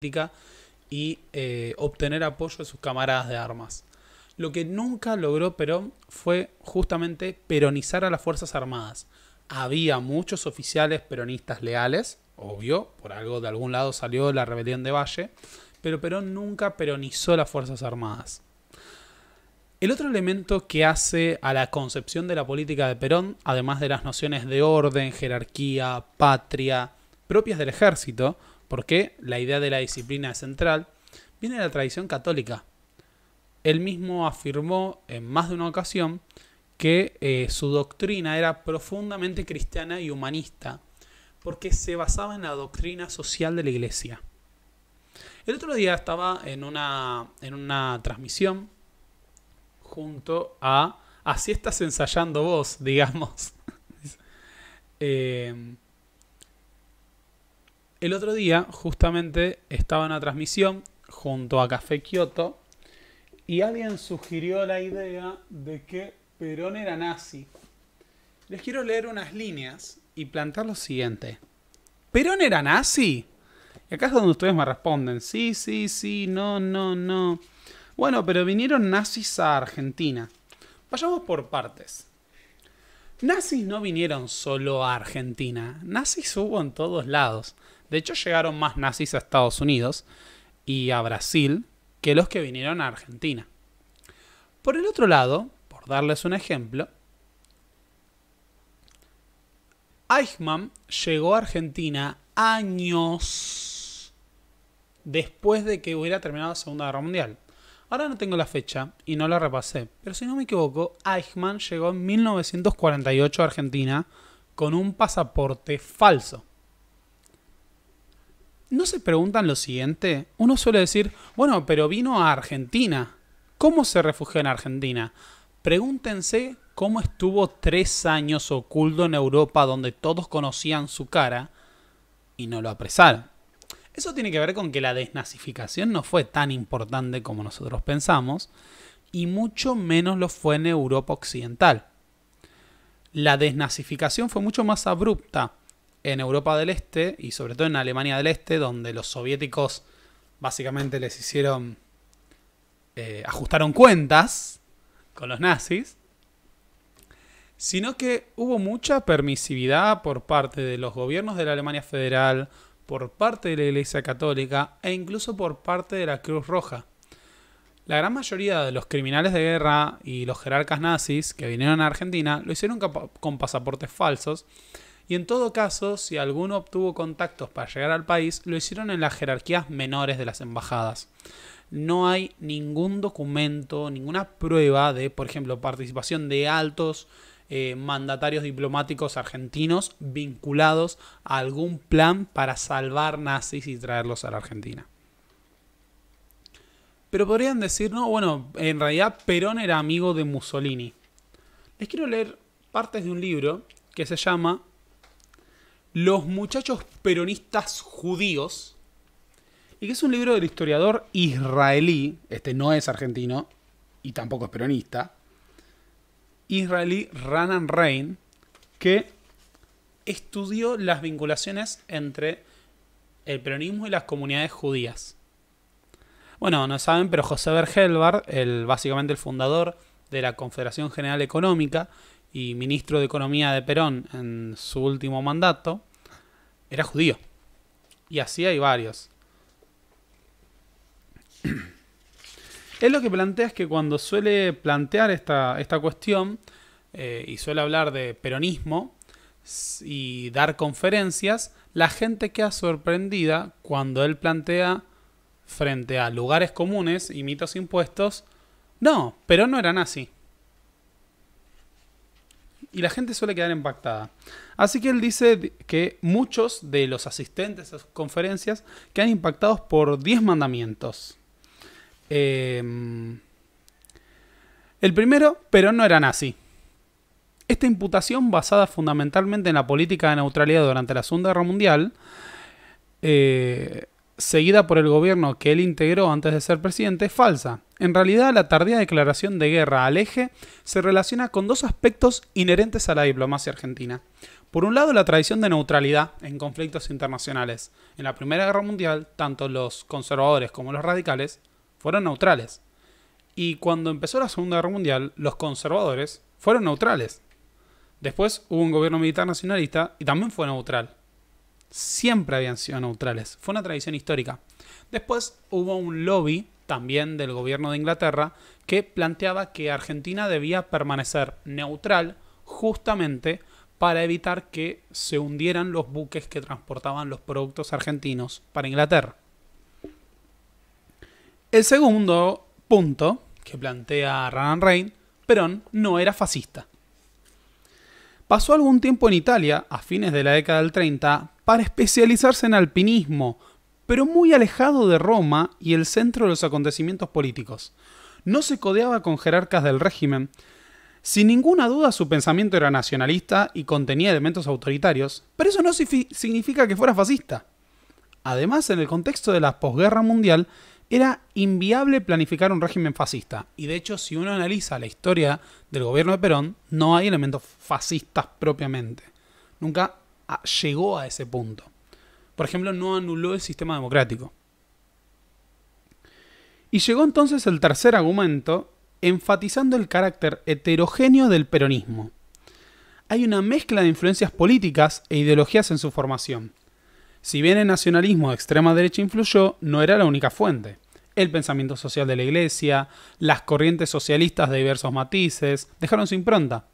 y obtener apoyo de sus camaradas de armas. Lo que nunca logró Perón fue justamente peronizar a las Fuerzas Armadas. Había muchos oficiales peronistas leales, obvio, por algo de algún lado salió la rebelión de Valle, pero Perón nunca peronizó las Fuerzas Armadas. El otro elemento que hace a la concepción de la política de Perón, además de las nociones de orden, jerarquía, patria, propias del ejército, porque la idea de la disciplina es central, viene de la tradición católica. Él mismo afirmó en más de una ocasión que su doctrina era profundamente cristiana y humanista, porque se basaba en la doctrina social de la Iglesia. El otro día estaba en una transmisión junto a Así estás ensayando vos, digamos. El otro día justamente estaba en una transmisión junto a Café Kioto y alguien sugirió la idea de que Perón era nazi. Les quiero leer unas líneas y plantear lo siguiente. ¿Perón era nazi? Y acá es donde ustedes me responden. Sí, sí, sí, no, no, no. Bueno, pero vinieron nazis a Argentina. Vayamos por partes. Nazis no vinieron solo a Argentina. Nazis hubo en todos lados. De hecho, llegaron más nazis a Estados Unidos y a Brasil que los que vinieron a Argentina. Por el otro lado, por darles un ejemplo, Eichmann llegó a Argentina años después de que hubiera terminado la Segunda Guerra Mundial. Ahora no tengo la fecha y no la repasé, pero si no me equivoco, Eichmann llegó en 1948 a Argentina con un pasaporte falso. ¿No se preguntan lo siguiente? Uno suele decir, bueno, pero vino a Argentina. ¿Cómo se refugió en Argentina? Pregúntense cómo estuvo 3 años oculto en Europa donde todos conocían su cara y no lo apresaron. Eso tiene que ver con que la desnazificación no fue tan importante como nosotros pensamos y mucho menos lo fue en Europa Occidental. La desnazificación fue mucho más abrupta en Europa del Este y sobre todo en Alemania del Este, donde los soviéticos básicamente les hicieron ajustaron cuentas con los nazis, sino que hubo mucha permisividad por parte de los gobiernos de la Alemania Federal, por parte de la Iglesia Católica e incluso por parte de la Cruz Roja. La gran mayoría de los criminales de guerra y los jerarcas nazis que vinieron a Argentina lo hicieron con pasaportes falsos y en todo caso, si alguno obtuvo contactos para llegar al país, lo hicieron en las jerarquías menores de las embajadas. No hay ningún documento, ninguna prueba de, por ejemplo, participación de altos mandatarios diplomáticos argentinos vinculados a algún plan para salvar nazis y traerlos a la Argentina. Pero podrían decir, no, bueno, en realidad Perón era amigo de Mussolini. Les quiero leer partes de un libro que se llama Los muchachos peronistas judíos, y que es un libro del historiador israelí, este no es argentino y tampoco es peronista, israelí Ranan Rein, que estudió las vinculaciones entre el peronismo y las comunidades judías. Bueno, no saben, pero José Bergelbar, básicamente el fundador de la Confederación General Económica y ministro de Economía de Perón en su último mandato, era judío. Y así hay varios. Él lo que plantea es que cuando suele plantear esta cuestión y suele hablar de peronismo y dar conferencias, la gente queda sorprendida cuando él plantea frente a lugares comunes y mitos impuestos, no, Perón no era nazi. Y la gente suele quedar impactada. Así que él dice que muchos de los asistentes a sus conferencias quedan impactados por 10 mandamientos. El primero, Perón no era nazi. Esta imputación, basada fundamentalmente en la política de neutralidad durante la Segunda Guerra Mundial, seguida por el gobierno que él integró antes de ser presidente, es falsa. En realidad, la tardía declaración de guerra al eje se relaciona con dos aspectos inherentes a la diplomacia argentina. Por un lado, la tradición de neutralidad en conflictos internacionales. En la Primera Guerra Mundial, tanto los conservadores como los radicales fueron neutrales. Y cuando empezó la Segunda Guerra Mundial, los conservadores fueron neutrales. Después hubo un gobierno militar nacionalista y también fue neutral. Siempre habían sido neutrales. Fue una tradición histórica. Después hubo un lobby, también del gobierno de Inglaterra, que planteaba que Argentina debía permanecer neutral justamente para evitar que se hundieran los buques que transportaban los productos argentinos para Inglaterra. El segundo punto que plantea Ronald Reagan, Perón no era fascista. Pasó algún tiempo en Italia, a fines de la década del 30, para especializarse en alpinismo, pero muy alejado de Roma y el centro de los acontecimientos políticos. No se codeaba con jerarcas del régimen. Sin ninguna duda su pensamiento era nacionalista y contenía elementos autoritarios, pero eso no significa que fuera fascista. Además, en el contexto de la posguerra mundial, era inviable planificar un régimen fascista. Y de hecho, si uno analiza la historia del gobierno de Perón, no hay elementos fascistas propiamente. Nunca llegó a ese punto. Por ejemplo, no anuló el sistema democrático. Y llegó entonces el tercer argumento, enfatizando el carácter heterogéneo del peronismo. Hay una mezcla de influencias políticas e ideologías en su formación. Si bien el nacionalismo de extrema derecha influyó, no era la única fuente. El pensamiento social de la Iglesia, las corrientes socialistas de diversos matices, dejaron su impronta.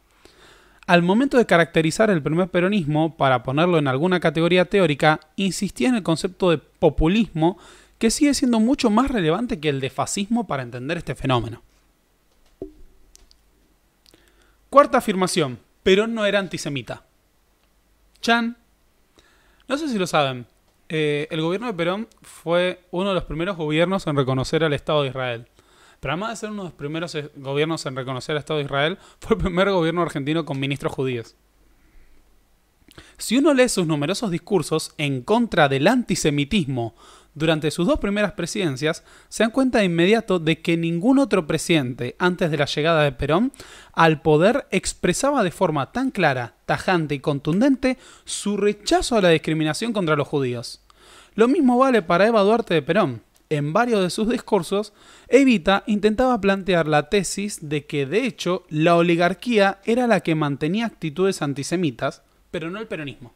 Al momento de caracterizar el primer peronismo, para ponerlo en alguna categoría teórica, insistía en el concepto de populismo, que sigue siendo mucho más relevante que el de fascismo para entender este fenómeno. Cuarta afirmación. Perón no era antisemita. Chan. No sé si lo saben. El gobierno de Perón fue uno de los primeros gobiernos en reconocer al Estado de Israel. Pero además de ser uno de los primeros gobiernos en reconocer al Estado de Israel, fue el primer gobierno argentino con ministros judíos. Si uno lee sus numerosos discursos en contra del antisemitismo durante sus dos primeras presidencias, se dan cuenta de inmediato de que ningún otro presidente antes de la llegada de Perón al poder expresaba de forma tan clara, tajante y contundente su rechazo a la discriminación contra los judíos. Lo mismo vale para Eva Duarte de Perón. En varios de sus discursos, Evita intentaba plantear la tesis de que, de hecho, la oligarquía era la que mantenía actitudes antisemitas, pero no el peronismo.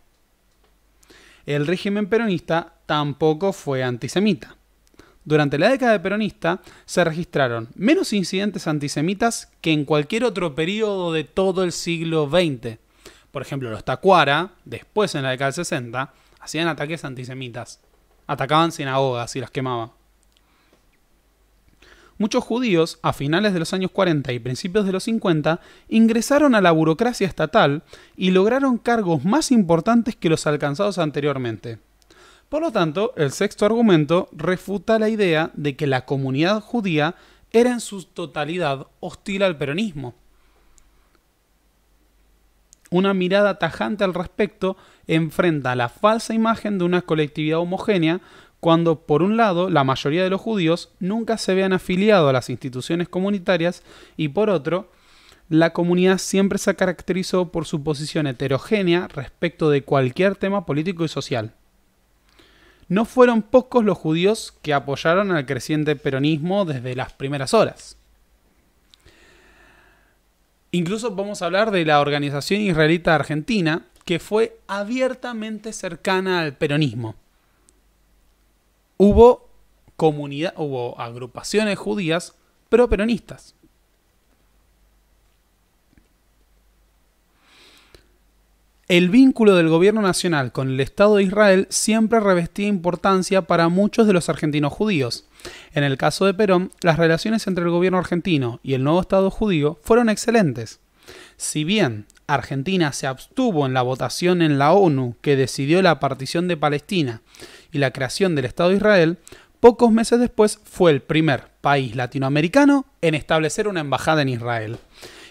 El régimen peronista tampoco fue antisemita. Durante la década peronista se registraron menos incidentes antisemitas que en cualquier otro periodo de todo el siglo XX. Por ejemplo, los Tacuara, después en la década del 60, hacían ataques antisemitas. Atacaban sinagogas y las quemaban. Muchos judíos, a finales de los años 40 y principios de los 50, ingresaron a la burocracia estatal y lograron cargos más importantes que los alcanzados anteriormente. Por lo tanto, el sexto argumento refuta la idea de que la comunidad judía era en su totalidad hostil al peronismo. Una mirada tajante al respecto enfrenta la falsa imagen de una colectividad homogénea cuando, por un lado, la mayoría de los judíos nunca se vean afiliado a las instituciones comunitarias y, por otro, la comunidad siempre se caracterizó por su posición heterogénea respecto de cualquier tema político y social. No fueron pocos los judíos que apoyaron al creciente peronismo desde las primeras horas. Incluso vamos a hablar de la Organización Israelita Argentina, que fue abiertamente cercana al peronismo. Hubo agrupaciones judías pro-peronistas. El vínculo del gobierno nacional con el Estado de Israel siempre revestía importancia para muchos de los argentinos judíos. En el caso de Perón, las relaciones entre el gobierno argentino y el nuevo Estado judío fueron excelentes. Si bien Argentina se abstuvo en la votación en la ONU que decidió la partición de Palestina y la creación del Estado de Israel, pocos meses después fue el primer país latinoamericano en establecer una embajada en Israel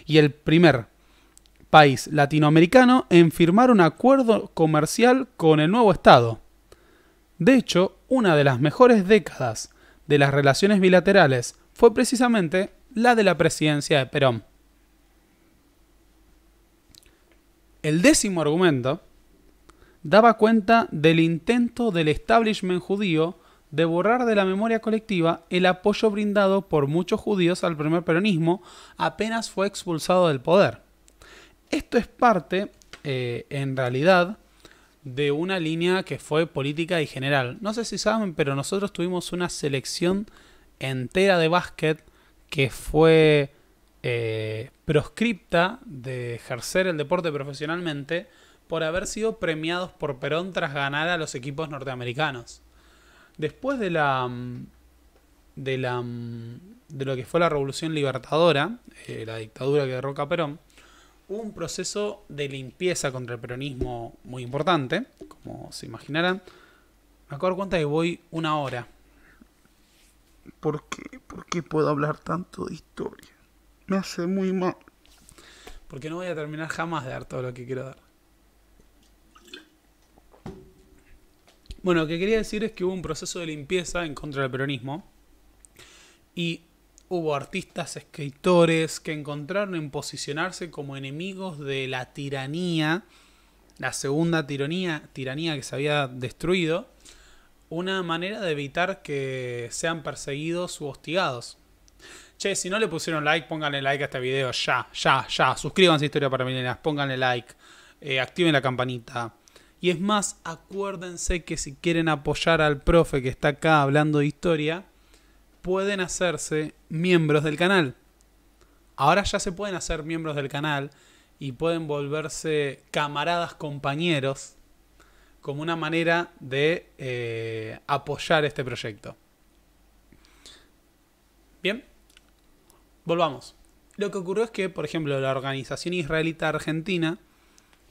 y el primer país latinoamericano en firmar un acuerdo comercial con el nuevo Estado. De hecho, una de las mejores décadas de las relaciones bilaterales fue precisamente la de la presidencia de Perón. El 10º argumento daba cuenta del intento del establishment judío de borrar de la memoria colectiva el apoyo brindado por muchos judíos al primer peronismo apenas fue expulsado del poder. Esto es parte, en realidad, de una línea que fue política y general. No sé si saben, pero nosotros tuvimos una selección entera de básquet que fue proscripta de ejercer el deporte profesionalmente por haber sido premiados por Perón tras ganar a los equipos norteamericanos. Después de lo que fue la Revolución Libertadora, la dictadura que derroca a Perón, hubo un proceso de limpieza contra el peronismo muy importante, como se imaginarán. Me acuerdo cuenta que voy 1 hora. ¿Por qué? ¿Por qué puedo hablar tanto de historia? Me hace muy mal. Porque no voy a terminar jamás de dar todo lo que quiero dar. Bueno, lo que quería decir es que hubo un proceso de limpieza en contra del peronismo y hubo artistas, escritores que encontraron en posicionarse como enemigos de la tiranía, la segunda tiranía que se había destruido, una manera de evitar que sean perseguidos u hostigados. Che, si no le pusieron like, pónganle like a este video ya. Suscríbanse a Historia para Millennials, pónganle like, activen la campanita. Y es más, acuérdense que si quieren apoyar al profe que está acá hablando de historia, pueden hacerse miembros del canal. Ahora ya se pueden hacer miembros del canal y pueden volverse camaradas, compañeros, como una manera de apoyar este proyecto. Bien, volvamos. Lo que ocurrió es que, por ejemplo, la Organización Israelita Argentina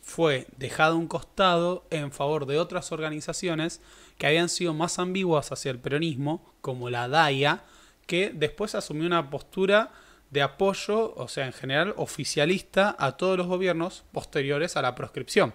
fue dejada a un costado en favor de otras organizaciones que habían sido más ambiguas hacia el peronismo, como la DAIA, que después asumió una postura de apoyo, o sea, en general, oficialista a todos los gobiernos posteriores a la proscripción.